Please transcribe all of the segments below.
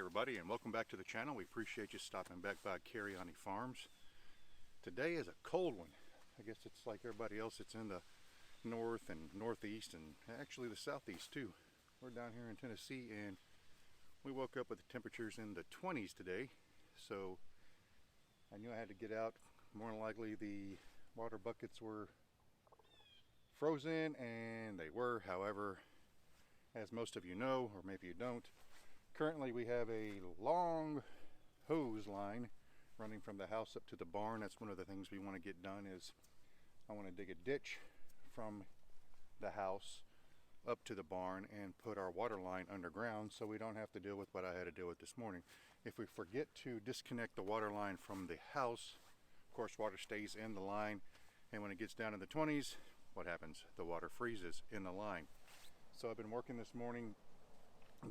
everybody, and welcome back to the channel. We appreciate you stopping back by Cariani Farms. Today is a cold one. I guess it's like everybody else, it's in the north and northeast and actually the southeast too. We're down here in Tennessee and we woke up with the temperatures in the 20s today, so I knew I had to get out. More than likely the water buckets were frozen, and they were. However, as most of you know, or maybe you don't, currently we have a long hose line running from the house up to the barn. That's one of the things we want to get done. Is I want to dig a ditch from the house up to the barn and put our water line underground so we don't have to deal with what I had to deal with this morning. If we forget to disconnect the water line from the house, of course water stays in the line, and when it gets down in the 20s, what happens? The water freezes in the line. So I've been working this morning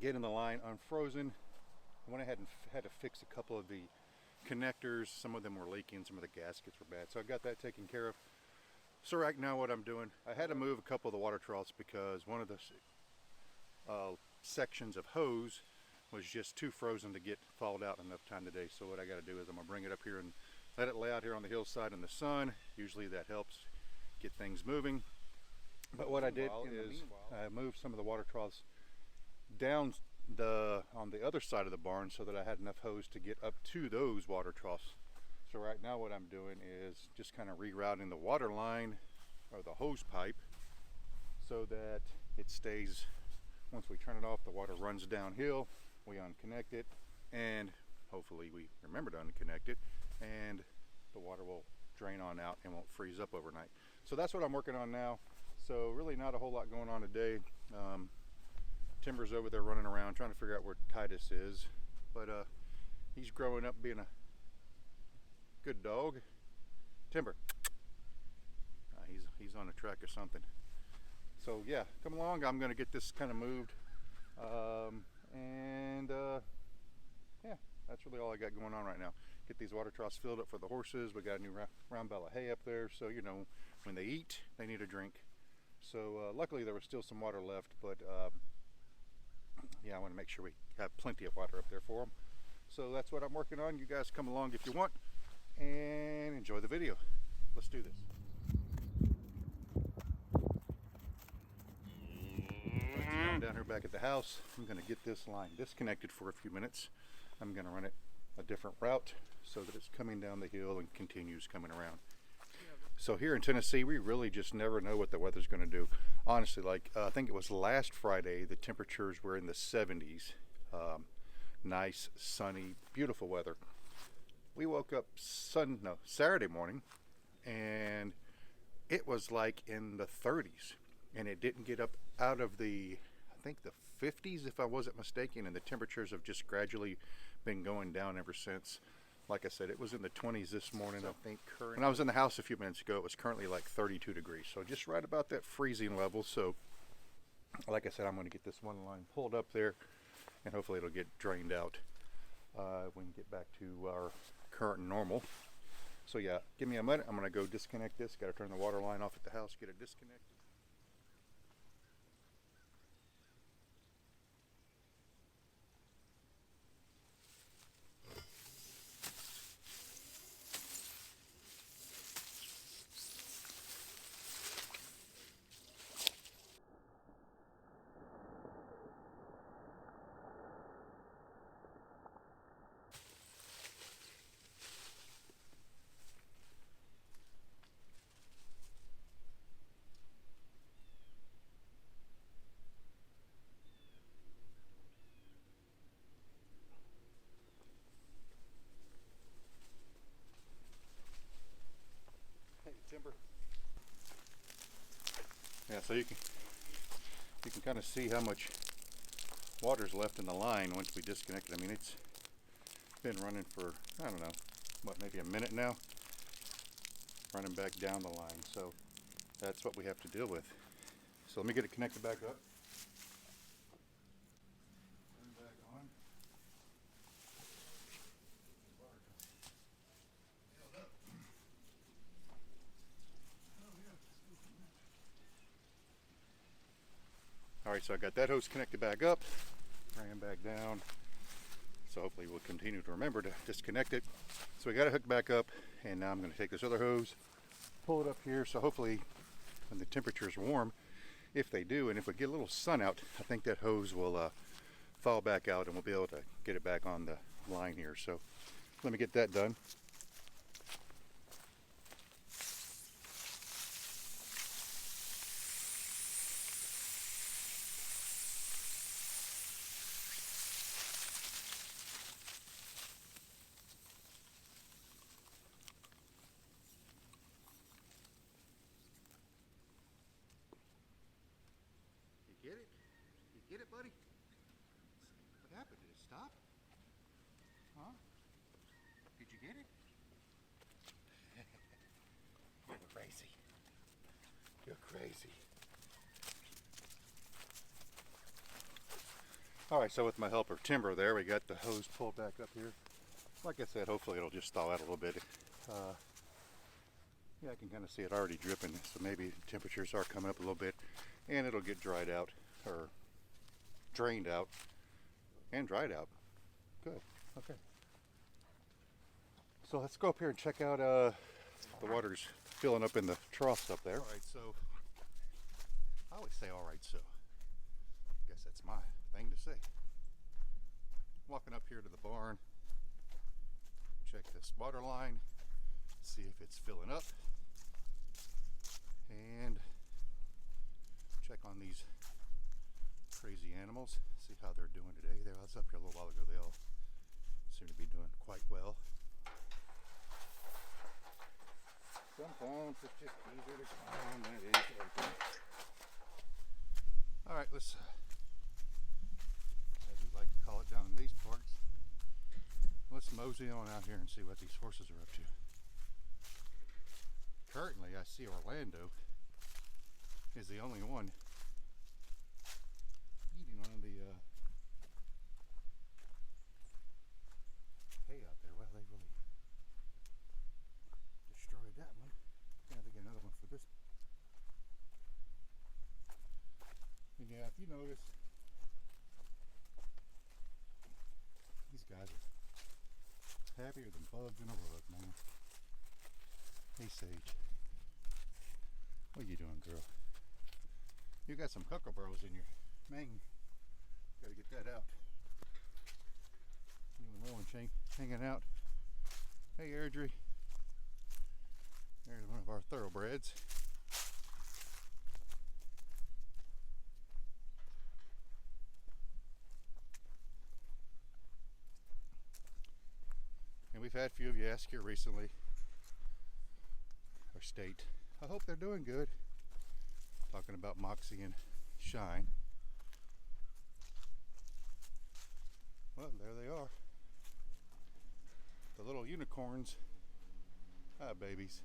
getting the line unfrozen. I went ahead and had to fix a couple of the connectors. Some of them were leaking, some of the gaskets were bad, so I got that taken care of. So right now what I'm doing, I had to move a couple of the water troughs because one of the sections of hose was just too frozen to get thawed out enough time today. So what I got to do is I'm gonna bring it up here and let it lay out here on the hillside in the sun. Usually that helps get things moving. But what I did is I moved some of the water troughs down on the other side of the barn so that I had enough hose to get up to those water troughs. So right now what I'm doing is just kind of rerouting the water line or the hose pipe so that it stays, once we turn it off, the water runs downhill, we unconnect it, and hopefully we remember to unconnect it, and the water will drain on out and won't freeze up overnight. So that's what I'm working on now. So really not a whole lot going on today. Timber's over there running around trying to figure out where Titus is, but he's growing up being a good dog. Timber, he's on a track or something. So yeah, come along. I'm gonna get this kind of moved, yeah, that's really all I got going on right now. Get these water troughs filled up for the horses. We got a new round bale of hay up there, so you know when they eat they need a drink. So luckily there was still some water left, but yeah, I want to make sure we have plenty of water up there for them. So that's what I'm working on. You guys come along if you want and enjoy the video. Let's do this. I'm down here back at the house. I'm going to get this line disconnected for a few minutes. I'm going to run it a different route so that it's coming down the hill and continues coming around. So here in Tennessee, we really just never know what the weather's going to do. Honestly, like I think it was last Friday, the temperatures were in the 70s. Nice, sunny, beautiful weather. We woke up Saturday morning, and it was like in the 30s, and it didn't get up out of the, I think the 50s if I wasn't mistaken, and the temperatures have just gradually been going down ever since. Like I said, it was in the 20s this morning. I think when I was in the house a few minutes ago, it was currently like 32 degrees. So just right about that freezing level. So like I said, I'm going to get this one line pulled up there and hopefully it'll get drained out. We can get back to our current normal. So yeah, give me a minute. I'm going to go disconnect this. Got to turn the water line off at the house, get it disconnected. Timber. Yeah, so you can kind of see how much water's left in the line once we disconnect it. I mean, it's been running for, I don't know, what, maybe a minute now, running back down the line. So that's what we have to deal with. So let me get it connected back up. Turn back on. All right, so I got that hose connected back up, ran back down. So hopefully we'll continue to remember to disconnect it. So we got it hooked back up, and now I'm going to take this other hose, pull it up here. So hopefully when the temperature is warm, if they do, and if we get a little sun out, I think that hose will fall back out and we'll be able to get it back on the line here. So let me get that done. You get it? You get it, buddy? What happened? Did it stop? Huh? Did you get it? You're crazy. You're crazy. Alright, so with my helper Timber there, we got the hose pulled back up here. Like I said, hopefully it'll just thaw out a little bit. Yeah, I can kind of see it already dripping, so maybe temperatures are coming up a little bit, and it'll get dried out, or drained out, and dried out. Good, okay. So let's go up here and check out the water's filling up in the troughs up there. Alright, so, I always say alright, so. Guess that's my thing to say. Walking up here to the barn, check this water line, see if it's filling up, and check on these crazy animals, see how they're doing today. I was up here a little while ago, they all seem to be doing quite well. Sometimes it's just easier to climb than it is to open. Alright, let's, as we like to call it down in these parts, let's mosey on out here and see what these horses are up to. Currently, I see Orlando is the only one eating on the hay out there. Well, they really destroyed that one. Gonna have to get another one for this. And yeah, if you notice, these guys are happier than bugs in a rug, man. Hey, Sage. What are you doing, girl? You got some kookaburras in your mane. Gotta get that out. You and Lauren hanging out. Hey, Airdrie. There's one of our thoroughbreds. And we've had a few of you ask here recently, or state, I hope they're doing good. Talking about Moxie and Shine. Well, there they are. The little unicorns. Ah, babies.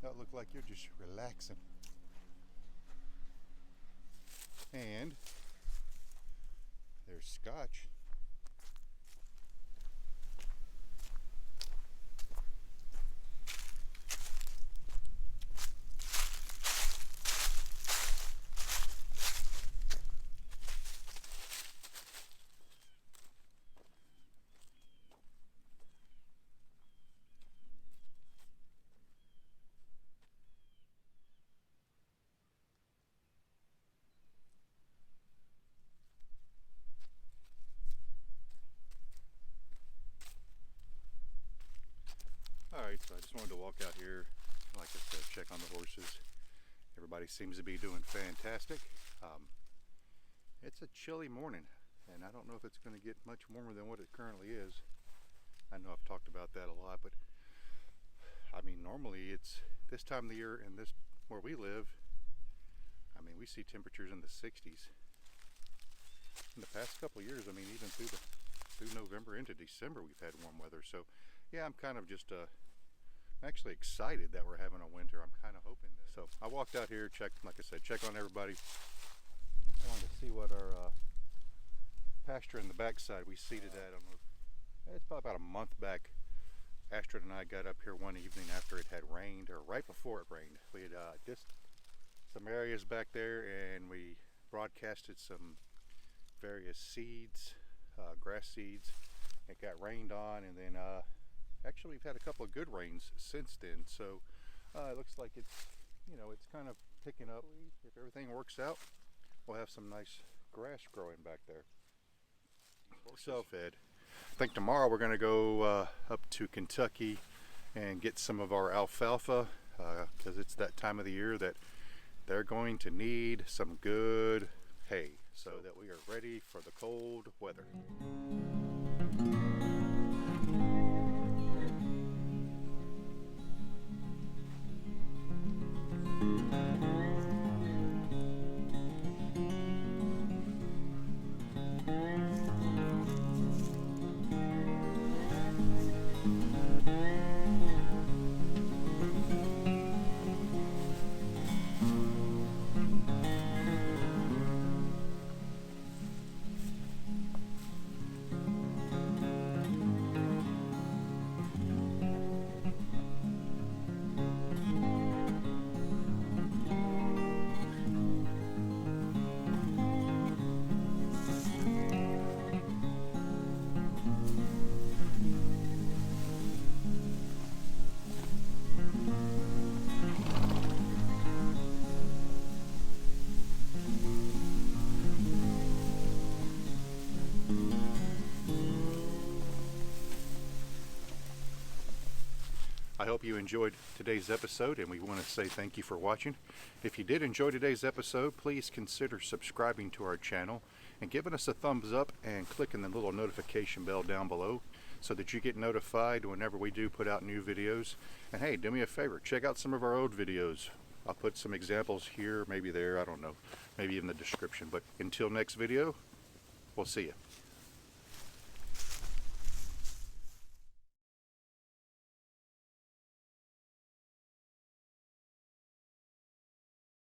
That look like you're just relaxing. And there's Scotch. Alright, so I just wanted to walk out here, like I said, check on the horses. Everybody seems to be doing fantastic. It's a chilly morning, and I don't know if it's going to get much warmer than what it currently is. I know I've talked about that a lot, but I mean, normally it's this time of the year and this where we live, I mean, we see temperatures in the 60s. In the past couple of years, I mean, even through November into December, we've had warm weather. So yeah, I'm kind of just I'm actually excited that we're having a winter. I'm kind of hoping that. So I walked out here, checked, like I said, check on everybody. I wanted to see what our pasture in the backside we seeded at. It's probably about a month back. Astrid and I got up here one evening after it had rained, or right before it rained. We had just some areas back there, and we broadcasted some various seeds grass seeds. It got rained on, and then actually we've had a couple of good rains since then. So it looks like it's, you know, it's kind of picking up. If everything works out, we'll have some nice grass growing back there. So fed. I think tomorrow we're going to go up to Kentucky and get some of our alfalfa, because it's that time of the year that they're going to need some good hay so that we are ready for the cold weather. I hope you enjoyed today's episode, and we want to say thank you for watching. If you did enjoy today's episode, please consider subscribing to our channel and giving us a thumbs up and clicking the little notification bell down below so that you get notified whenever we do put out new videos. And hey, do me a favor, check out some of our old videos. I'll put some examples here, maybe there, I don't know, maybe in the description. But until next video, we'll see you.